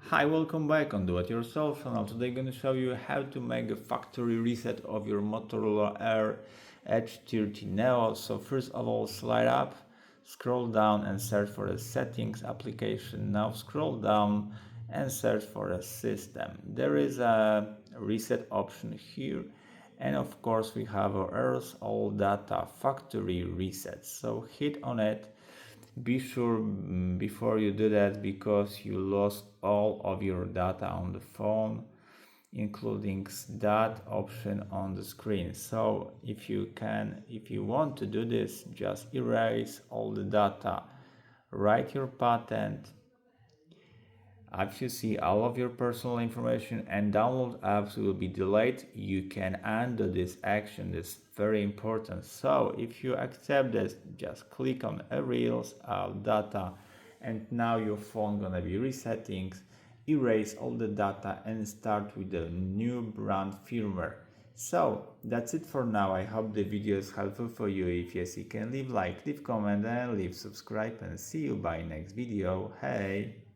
Hi, welcome back on Do It Yourself channel. Today I'm going to show you how to make a factory reset of your Motorola Edge 30 Neo. So first of all, slide up, scroll down and search for the settings application. Now scroll down and search for a system. There is a reset option here. And of course we have our errors all data factory reset. So hit on it. Be sure before you do that, because you lost all of your data on the phone, including that option on the screen. So if you want to do this, just erase all the data, write your patent. If you see all of your personal information and download apps will be delayed, you can undo this action. This is very important. So if you accept this, just click on erase all data, and now your phone gonna be resetting. Erase all the data and start with the new brand firmware. So that's it for now. I hope the video is helpful for you. If yes, you can leave like, leave comment and leave subscribe, and see you by next video. Hey!